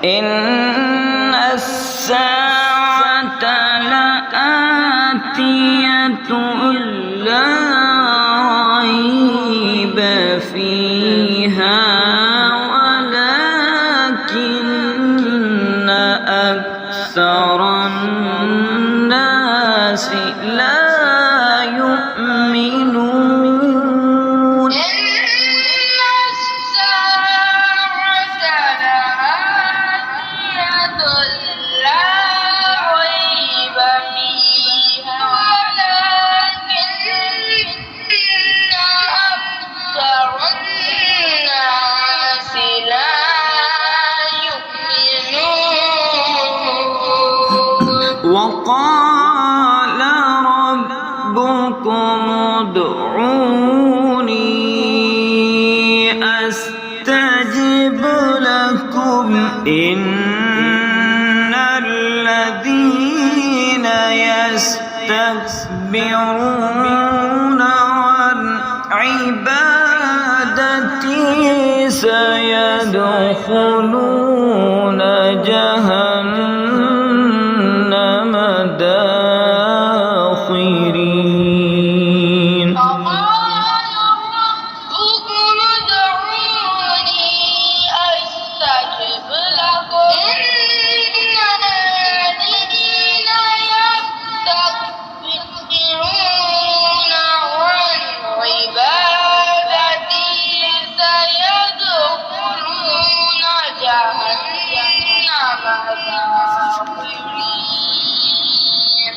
إن الساعة لآتية لا ريب فيها ولكن أكثر الناس لا يؤمنون. وقال ربكم ادعوني أستجب لكم إن الذين يستكبرون عن عبادتي سيدخلون